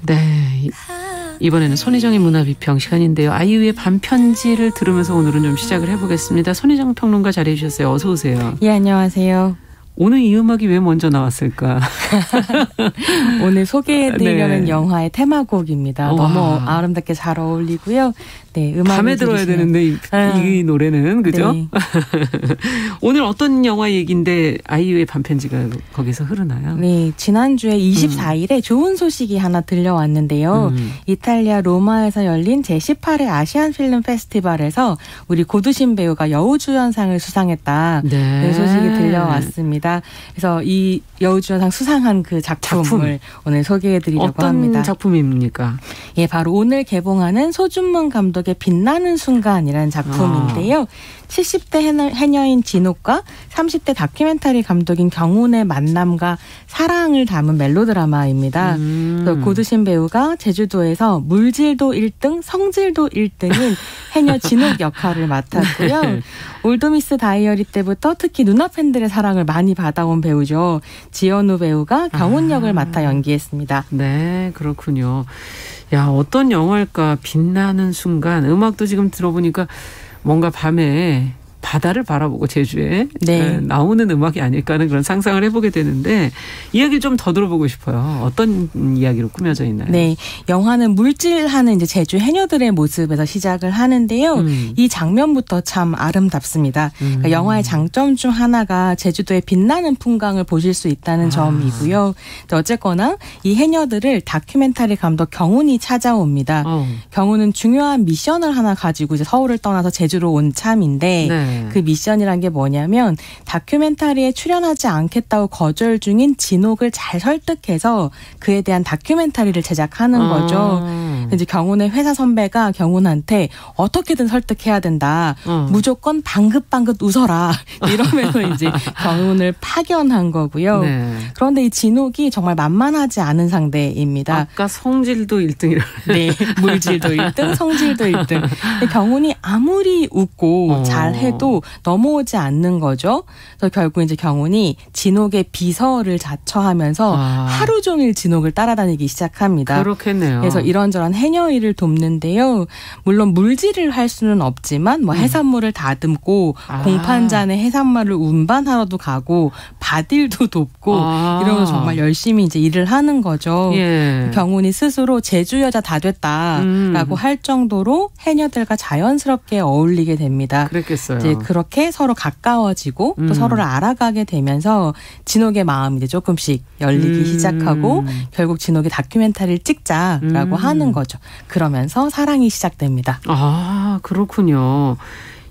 네, 이번에는 손희정의 문화비평 시간인데요. 아이유의 반편지를 들으면서 오늘은 좀 시작을 해보겠습니다. 손희정 평론가 자리해 주셨어요. 어서 오세요. 예, 안녕하세요. 오늘 이 음악이 왜 먼저 나왔을까? 오늘 소개해드리려는 네. 영화의 테마곡입니다. 와. 너무 아름답게 잘 어울리고요. 네, 음악을 밤에 들어야 되는데 이 노래는 그죠? 네. 오늘 어떤 영화 얘기인데 아이유의 반편지가 거기서 흐르나요? 네, 지난주에 24일에 좋은 소식이 하나 들려왔는데요. 이탈리아 로마에서 열린 제18회 아시안 필름 페스티벌에서 우리 고두심 배우가 여우주연상을 수상했다. 네. 그 소식이 들려왔습니다. 그래서 이 여우주연상 수상한 그 작품을 오늘 소개해드리려고 합니다. 어떤 작품입니까? 예, 바로 오늘 개봉하는 소준문 감독의 빛나는 순간이라는 작품인데요. 70대 해녀인 진옥과 30대 다큐멘터리 감독인 경훈의 만남과 사랑을 담은 멜로드라마입니다. 고두심 배우가 제주도에서 물질도 1등, 성질도 1등인 해녀 진옥 역할을 맡았고요. 올드미스 다이어리 때부터 특히 누나 팬들의 사랑을 많이 받아온 배우죠. 지연우 배우가 경훈 역을 맡아 연기했습니다. 네, 그렇군요. 야, 어떤 영화일까? 빛나는 순간. 음악도 지금 들어보니까 뭔가 밤에 바다를 바라보고 제주에 네. 나오는 음악이 아닐까 하는 그런 상상을 해보게 되는데 이야기를 좀 더 들어보고 싶어요. 어떤 이야기로 꾸며져 있나요? 네, 영화는 물질하는 이제 제주 해녀들의 모습에서 시작을 하는데요. 이 장면부터 참 아름답습니다. 그러니까 영화의 장점 중 하나가 제주도의 빛나는 풍광을 보실 수 있다는 점이고요. 어쨌거나 이 해녀들을 다큐멘터리 감독 경훈이 찾아옵니다. 경훈은 중요한 미션을 하나 가지고 이제 서울을 떠나서 제주로 온 참인데 네. 그 미션이란 게 뭐냐면 다큐멘터리에 출연하지 않겠다고 거절 중인 진옥을 잘 설득해서 그에 대한 다큐멘터리를 제작하는 거죠. 이제 경훈의 회사 선배가 경훈한테 어떻게든 설득해야 된다. 무조건 방긋방긋 웃어라. 이러면서 이제 경훈을 파견한 거고요. 네. 그런데 이 진옥이 정말 만만하지 않은 상대입니다. 아까 성질도 1등이라고. 네, 물질도 1등, 성질도 1등. 근데 경훈이 아무리 웃고 잘해도 넘어오지 않는 거죠. 그래서 결국 이제 경훈이 진옥의 비서를 자처하면서 하루 종일 진옥을 따라다니기 시작합니다. 그렇겠네요. 그래서 이런저런 해녀 일을 돕는데요. 물론 물질을 할 수는 없지만 뭐 해산물을 다듬고 공판잔에 해산물을 운반하러도 가고 밭일도 돕고 이러면서 정말 열심히 이제 일을 하는 거죠. 예. 경훈이 스스로 제주 여자 다 됐다라고 할 정도로 해녀들과 자연스럽게 어울리게 됩니다. 그랬겠어요. 이제 그렇게 서로 가까워지고 또 서로를 알아가게 되면서 진옥의 마음이 이제 조금씩 열리기 시작하고 결국 진옥이 다큐멘터리를 찍자라고 하는 거죠. 그러면서 사랑이 시작됩니다. 아, 그렇군요.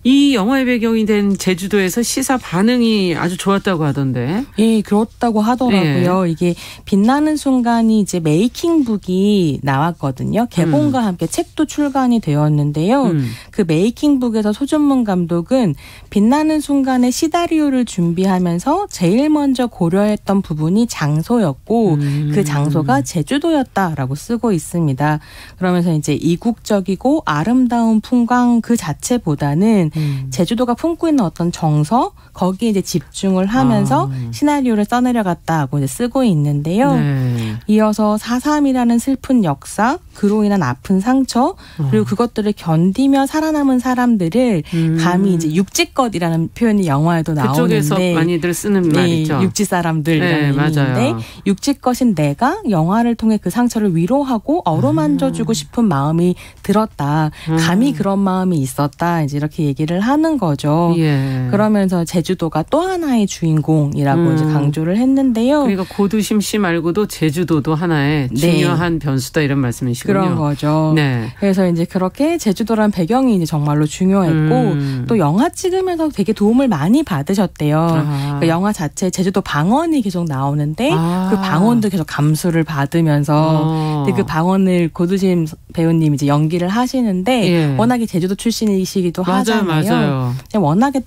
이 영화의 배경이 된 제주도에서 시사 반응이 아주 좋았다고 하던데. 예, 그렇다고 하더라고요. 예. 이게 빛나는 순간이 이제 메이킹북이 나왔거든요. 개봉과 함께 책도 출간이 되었는데요. 그 메이킹북에서 소준문 감독은 빛나는 순간의 시나리오를 준비하면서 제일 먼저 고려했던 부분이 장소였고 그 장소가 제주도였다라고 쓰고 있습니다. 그러면서 이제 이국적이고 아름다운 풍광 그 자체보다는 제주도가 품고 있는 어떤 정서 거기에 이제 집중을 하면서 시나리오를 써내려갔다고 이제 쓰고 있는데요. 네. 이어서 4.3이라는 슬픈 역사, 그로 인한 아픈 상처, 그리고 그것들을 견디며 살아남은 사람들을 감히 이제 육지껏이라는 표현이 영화에도 나오는데 그쪽에서 많이들 쓰는 말이죠. 육지 사람들이라는 네, 의미인데 맞아요. 육지껏인 내가 영화를 통해 그 상처를 위로하고 어루만져주고 싶은 마음이 들었다. 감히 그런 마음이 있었다. 이제 이렇게 얘기를 하는 거죠. 예. 그러면서 제주도가 또 하나의 주인공이라고 이제 강조를 했는데요. 그러니까 고두심 씨 말고도 제주도도 하나의 중요한 변수다 이런 말씀이시군요. 그런 거죠. 네. 그래서 이제 그렇게 제주도란 배경이 이제 정말로 중요했고 또 영화 찍으면서 되게 도움을 많이 받으셨대요. 그 영화 자체 제주도 방언이 계속 나오는데 그 방언도 계속 감수를 받으면서 그 방언을 고두심 배우님 이제 연기를 하시는데 예. 워낙에 제주도 출신이시기도 하잖아요. 있잖아요. 워낙에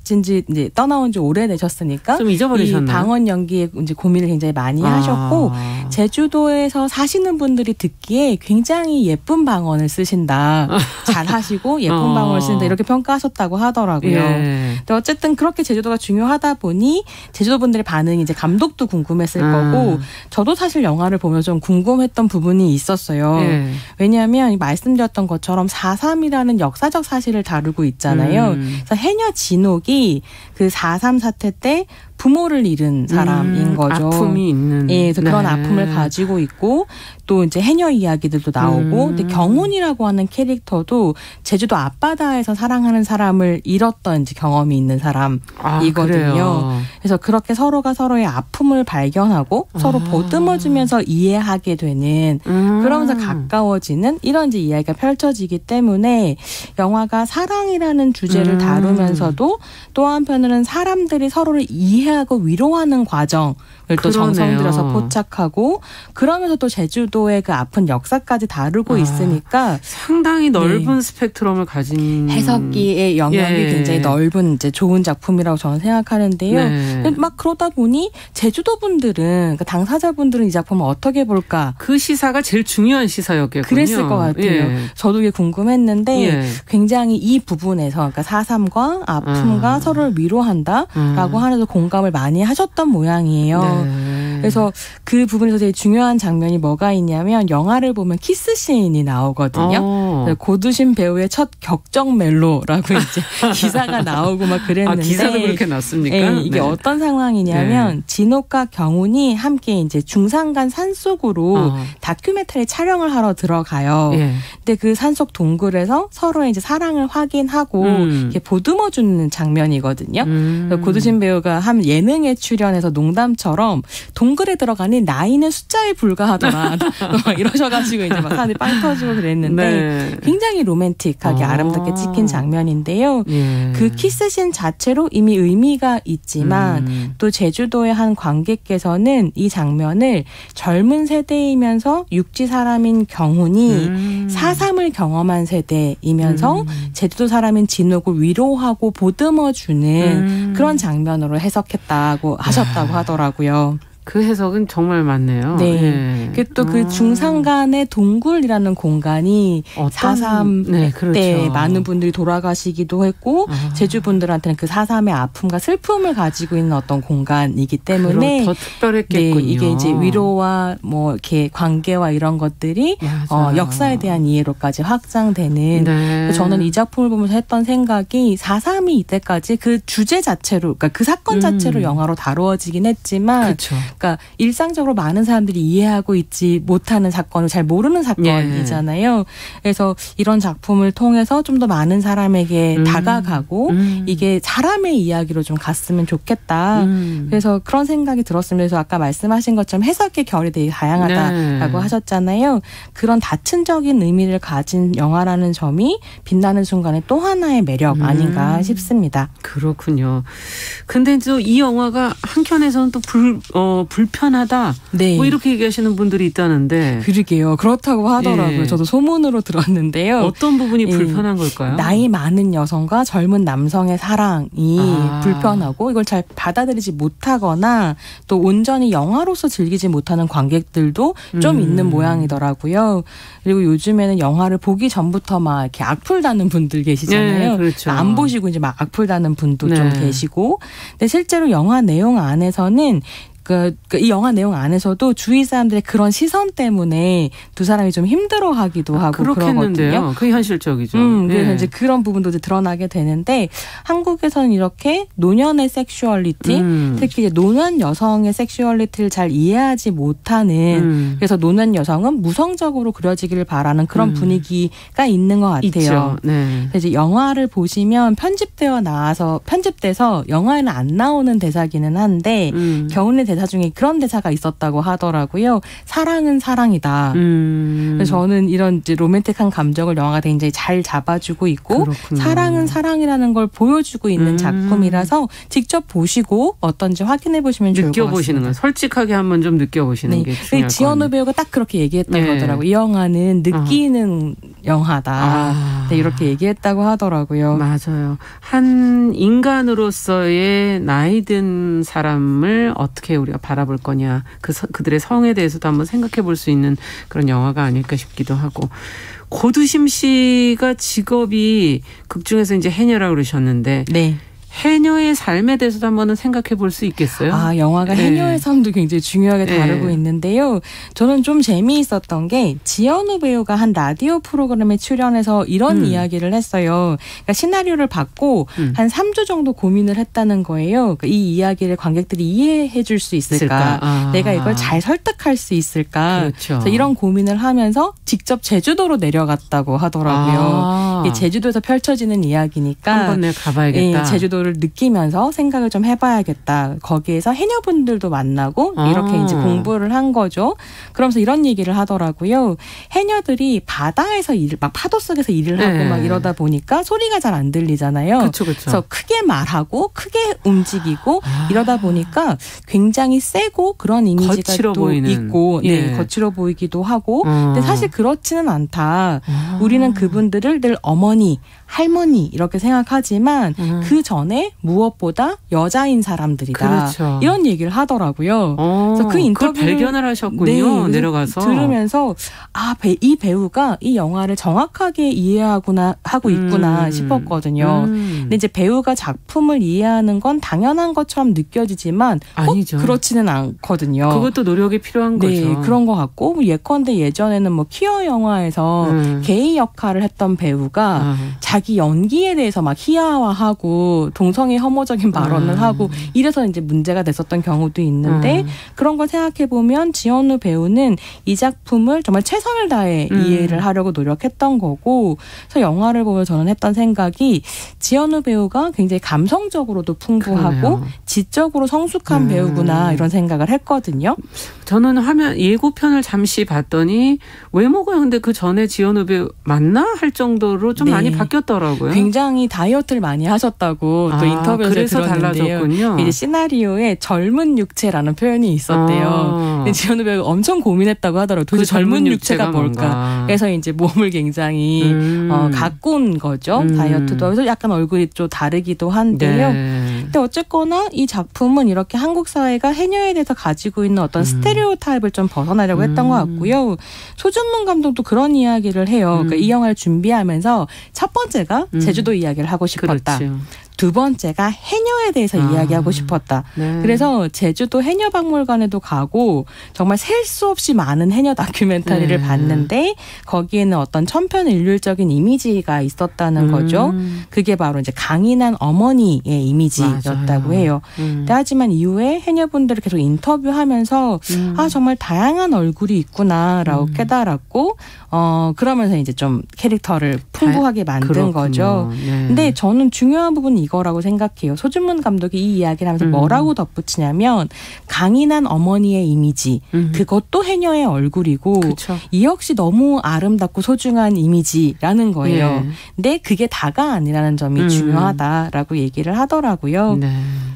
이제 떠나온 지 오래되셨으니까 좀 잊어버리셨나요? 이 방언 연기에 이제 고민을 굉장히 많이 하셨고 제주도에서 사시는 분들이 듣기에 굉장히 예쁜 방언을 쓰신다. 잘하시고 예쁜 방언을 쓰신다. 이렇게 평가하셨다고 하더라고요. 예. 근데 어쨌든 그렇게 제주도가 중요하다 보니 제주도 분들의 반응이 이제 감독도 궁금했을 거고 저도 사실 영화를 보면서 좀 궁금했던 부분이 있었어요. 예. 왜냐하면 말씀드렸던 것처럼 4.3이라는 역사적 사실을 다루고 있잖아요. 그래서 해녀 진옥이 그 4.3 사태 때 부모를 잃은 사람인 거죠. 아픔이 있는. 예, 그래서 그런 아픔을 가지고 있고 또 이제 해녀 이야기들도 나오고 근데 경훈이라고 하는 캐릭터도 제주도 앞바다에서 사랑하는 사람을 잃었던 이제 경험이 있는 사람이거든요. 그래서 그렇게 서로가 서로의 아픔을 발견하고 서로 보듬어주면서 이해하게 되는 그러면서 가까워지는 이런 이제 이야기가 펼쳐지기 때문에 영화가 사랑이라는 주제를 다루면서도 또 한편으로는 사람들이 서로를 이해하고 위로하는 과정을 또 정성 들여서 포착하고 그러면서 또 제주도의 그 아픈 역사까지 다루고 있으니까 상당히 넓은 스펙트럼을 가진 해석기의 영역이 굉장히 넓은 이제 좋은 작품이라고 저는 생각하는데요. 근데 막 그러다 보니 제주도 분들은 그러니까 당사자분들은 이 작품을 어떻게 볼까? 그 시사가 제일 중요한 시사였겠군요. 그랬을 것 같아요. 저도 이게 궁금했는데 굉장히 이 부분에서 그러니까 4.3과 아픔과 서로를 위로한다라고 하면서 공감을 많이 하셨던 모양이에요. 그래서 그 부분에서 되게 중요한 장면이 뭐가 있냐면 영화를 보면 키스 씬이 나오거든요. 고두심 배우의 첫 격정 멜로라고 이제 기사가 나오고 막 그랬는데 기사도 그렇게 났습니까? 이게 어떤 상황이냐면 진옥과 경훈이 함께 이제 중산간 산속으로 다큐멘터리 촬영을 하러 들어가요. 근데 그 산속 동굴에서 서로의 이제 사랑을 확인하고 이렇게 보듬어주는 장면이거든요. 고두심 배우가 한 예능에 출연해서 농담처럼 동굴에 들어가니 나이는 숫자에 불과하더라. 이러셔가지고 이제 막 사람들이 빵 터지고 그랬는데 굉장히 로맨틱하게 아름답게 찍힌 장면인데요. 그 키스씬 자체로 이미 의미가 있지만 또 제주도의 한 관객께서는 이 장면을 젊은 세대이면서 육지 사람인 경훈이 4.3을 경험한 세대이면서 제주도 사람인 진옥을 위로하고 보듬어주는 그런 장면으로 해석했다고 하셨다고 하더라고요. 그 해석은 정말 맞네요. 네. 또 그 중산간의 동굴이라는 공간이 4.3 때 많은 분들이 돌아가시기도 했고 제주 분들한테는 그 4.3의 아픔과 슬픔을 가지고 있는 어떤 공간이기 때문에 더 특별했겠군요. 이게 이제 위로와 뭐 이렇게 관계와 이런 것들이 역사에 대한 이해로까지 확장되는. 저는 이 작품을 보면서 했던 생각이 4.3이 이때까지 그 주제 자체로, 그러니까 그 사건 자체로 영화로 다루어지긴 했지만. 그러니까 일상적으로 많은 사람들이 이해하고 있지 못하는 사건을 잘 모르는 사건이잖아요. 그래서 이런 작품을 통해서 좀 더 많은 사람에게 다가가고 이게 사람의 이야기로 좀 갔으면 좋겠다. 그래서 그런 생각이 들었습니다. 그래서 아까 말씀하신 것처럼 해석의 결이 되게 다양하다라고 하셨잖아요. 그런 다층적인 의미를 가진 영화라는 점이 빛나는 순간의 또 하나의 매력 아닌가 싶습니다. 그렇군요. 근데 이 영화가 한켠에서는 또 불편하다. 뭐 이렇게 얘기하시는 분들이 있다는데. 그러게요. 그렇다고 하더라고요. 저도 소문으로 들었는데요. 어떤 부분이 불편한 걸까요? 나이 많은 여성과 젊은 남성의 사랑이 불편하고 이걸 잘 받아들이지 못하거나 또 온전히 영화로서 즐기지 못하는 관객들도 좀 있는 모양이더라고요. 그리고 요즘에는 영화를 보기 전부터 막 이렇게 악플 다는 분들 계시잖아요. 안 보시고 이제 막 악플 다는 분도 좀 계시고. 근데 실제로 영화 내용 안에서는 이 영화 내용 안에서도 주위 사람들의 그런 시선 때문에 두 사람이 좀 힘들어하기도 하고 그러거든요. 그게 현실적이죠. 그래서 이제 그런 부분도 이제 드러나게 되는데 한국에서는 이렇게 노년의 섹슈얼리티, 특히 이제 노년 여성의 섹슈얼리티를 잘 이해하지 못하는 그래서 노년 여성은 무성적으로 그려지기를 바라는 그런 분위기가 있는 것 같아요. 그래서 이제 영화를 보시면 편집돼서 영화에는 안 나오는 대사기는 한데 경훈의 대사 대사 중에 그런 대사가 있었다고 하더라고요. 사랑은 사랑이다. 그래서 저는 이런 이제 로맨틱한 감정을 영화가 굉장히 잘 잡아주고 있고 그렇군요. 사랑은 사랑이라는 걸 보여주고 있는 작품이라서 직접 보시고 어떤지 확인해 보시면 좋을 것 같습니다. 느껴보시는 건 솔직하게 한번 좀 느껴보시는 게 중요할 것 지현우 배우가 딱 그렇게 얘기했던 거더라고요. 이 영화는 느끼는 영화다. 네, 이렇게 얘기했다고 하더라고요. 맞아요. 한 인간으로서의 나이 든 사람을 어떻게 우리가 바라볼 거냐. 그들의 성에 대해서도 한번 생각해 볼 수 있는 그런 영화가 아닐까 싶기도 하고. 고두심 씨가 직업이 극 중에서 이제 해녀라고 그러셨는데. 네. 해녀의 삶에 대해서도 한번은 생각해 볼 수 있겠어요? 영화가 해녀의 삶도 굉장히 중요하게 다루고 있는데요. 저는 좀 재미있었던 게 지현우 배우가 한 라디오 프로그램에 출연해서 이런 이야기를 했어요. 그러니까 시나리오를 받고 한 3주 정도 고민을 했다는 거예요. 그러니까 이 이야기를 관객들이 이해해 줄 수 있을까? 내가 이걸 잘 설득할 수 있을까? 그렇죠. 그래서 이런 고민을 하면서 직접 제주도로 내려갔다고 하더라고요. 이게 제주도에서 펼쳐지는 이야기니까 한번 내가 가봐야겠다. 제주도를 느끼면서 생각을 좀 해봐야겠다. 거기에서 해녀분들도 만나고 이렇게 이제 공부를 한 거죠. 그러면서 이런 얘기를 하더라고요. 해녀들이 바다에서 막 파도 속에서 일을 하고 막 이러다 보니까 소리가 잘 안 들리잖아요. 그쵸. 그래서 크게 말하고 크게 움직이고 이러다 보니까 굉장히 세고 그런 이미지가 또 있고 거칠어 보이기도 하고 근데 사실 그렇지는 않다. 우리는 그분들을 늘 어머니, 할머니 이렇게 생각하지만 그 전에 무엇보다 여자인 사람들이다. 그렇죠. 이런 얘기를 하더라고요. 그래서 그 인터뷰를 발견을 하셨군요. 내려가서 들으면서 이 배우가 이 영화를 정확하게 하고 있구나 싶었거든요. 근데 이제 배우가 작품을 이해하는 건 당연한 것처럼 느껴지지만 아니죠. 꼭 그렇지는 않거든요. 그것도 노력이 필요한 거죠. 네, 그런 것 같고 예컨대 예전에는 뭐 퀴어 영화에서 게이 역할을 했던 배우가 자기 연기에 대해서 막 희화화하고 동성애 혐오적인 발언을 하고 이래서 이제 문제가 됐었던 경우도 있는데 그런 걸 생각해 보면 지현우 배우는 이 작품을 정말 최선을 다해 이해를 하려고 노력했던 거고 그래서 영화를 보면 저는 했던 생각이 지현우 배우가 굉장히 감성적으로도 풍부하고 그러네요. 지적으로 성숙한 배우구나 이런 생각을 했거든요. 저는 예고편을 잠시 봤더니 외모가 근데 그 전에 지현우 배우 맞나 할 정도로 좀 많이 바뀌었더라고요. 굉장히 다이어트를 많이 하셨다고 또 인터뷰에서 그래서 들었는데요. 달라졌군요. 이제 시나리오에 젊은 육체라는 표현이 있었대요. 근데 지현우 배우가 엄청 고민했다고 하더라고요. 도대체 젊은 육체가 뭘까? 그래서 이제 몸을 굉장히 가꾼 거죠. 다이어트도 하면서 약간 얼굴이 좀 다르기도 한데요. 근데 어쨌거나 이 작품은 이렇게 한국 사회가 해녀에 대해서 가지고 있는 어떤 스테레오타입을 좀 벗어나려고 했던 것 같고요. 소준문 감독도 그런 이야기를 해요. 그러니까 이 영화를 준비하면서 첫 번째가 제주도 이야기를 하고 싶었다. 그렇죠. 두 번째가 해녀에 대해서 이야기하고 싶었다. 그래서 제주도 해녀박물관에도 가고 정말 셀 수 없이 많은 해녀 다큐멘터리를 봤는데 거기에는 어떤 천편일률적인 이미지가 있었다는 거죠. 그게 바로 이제 강인한 어머니의 이미지였다고 해요. 근데 하지만 이후에 해녀분들을 계속 인터뷰하면서 정말 다양한 얼굴이 있구나라고 깨달았고 그러면서 이제 좀 캐릭터를 풍부하게 만든 거죠. 근데 저는 중요한 부분이 이거라고 생각해요. 소준문 감독이 이 이야기를 하면서 뭐라고 덧붙이냐면 강인한 어머니의 이미지 그것도 해녀의 얼굴이고 그쵸. 이 역시 너무 아름답고 소중한 이미지라는 거예요. 근데 그게 다가 아니라는 점이 중요하다라고 얘기를 하더라고요.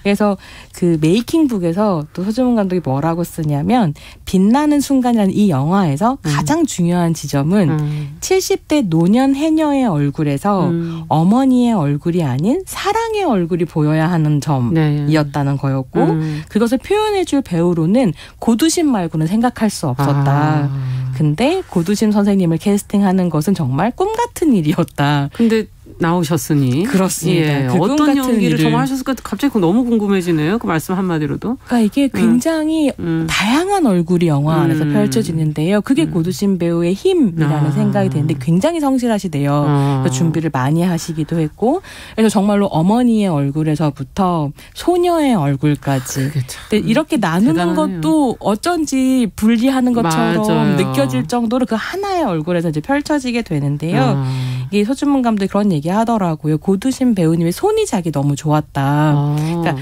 그래서 그 메이킹북에서 또 소준문 감독이 뭐라고 쓰냐면 빛나는 순간이라는 이 영화에서 가장 중요한 지점은 70대 노년 해녀의 얼굴에서 어머니의 얼굴이 아닌 사랑의 얼굴이 보여야 하는 점이었다는 거였고 그것을 표현해줄 배우로는 고두심 말고는 생각할 수 없었다. 근데 고두심 선생님을 캐스팅하는 것은 정말 꿈 같은 일이었다. 근데 나오셨으니. 그렇습니다. 어떤 연기를 정말 하셨을까 갑자기 그거 너무 궁금해지네요. 그 말씀 한마디로도. 그러니까 이게 굉장히 다양한 얼굴이 영화 안에서 펼쳐지는데요. 그게 고두심 배우의 힘이라는 생각이 드는데 굉장히 성실하시대요. 그래서 준비를 많이 하시기도 했고 그래서 정말로 어머니의 얼굴에서부터 소녀의 얼굴까지 근데 이렇게 나누는 대단하네요. 것도 어쩐지 분리하는 것처럼 느껴질 정도로 그 하나의 얼굴에서 이제 펼쳐지게 되는데요. 이 서준문 감독이 그런 얘기 하더라고요. 고두심 배우님의 손이 자기 너무 좋았다. 그러니까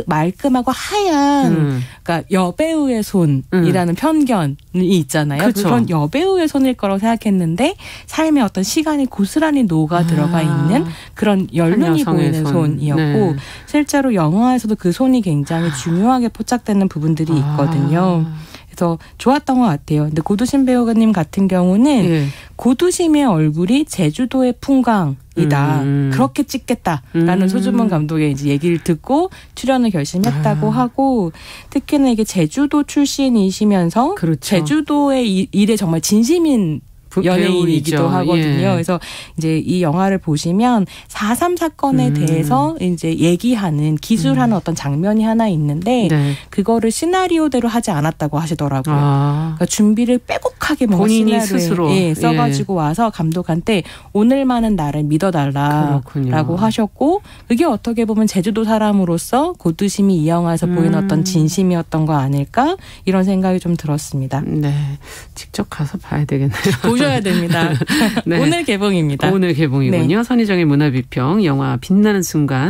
말끔하고 하얀 그러니까 여배우의 손이라는 편견이 있잖아요. 그쵸. 그런 여배우의 손일 거라고 생각했는데 삶의 어떤 시간이 고스란히 녹아 들어가 있는 그런 연륜이 보이는 손이었고 네. 실제로 영화에서도 그 손이 굉장히 중요하게 포착되는 부분들이 있거든요. 그래서 좋았던 것 같아요. 근데 고두심 배우님 같은 경우는 예. 고두심의 얼굴이 제주도의 풍광이다. 그렇게 찍겠다라는 서준문 감독의 이제 얘기를 듣고 출연을 결심했다고 하고 특히나 이게 제주도 출신이시면서 그렇죠. 제주도의 일에 정말 진심인 연예인이기도 배우이죠. 하거든요. 예. 그래서 이제 이 영화를 보시면 4.3 사건에 대해서 이제 얘기하는 기술하는 어떤 장면이 하나 있는데 네. 그거를 시나리오대로 하지 않았다고 하시더라고요. 그러니까 준비를 빼곡하게 뭔가 본인이 스스로 예, 써가지고 와서 감독한테 오늘만은 나를 믿어달라라고 하셨고 그게 어떻게 보면 제주도 사람으로서 고두심이 이 영화에서 보이는 어떤 진심이었던 거 아닐까 이런 생각이 좀 들었습니다. 네, 직접 가서 봐야 되겠네요. 보셔야 됩니다. 네. 오늘 개봉입니다. 오늘 개봉이군요. 네. 선희정의 문화비평 영화 빛나는 순간.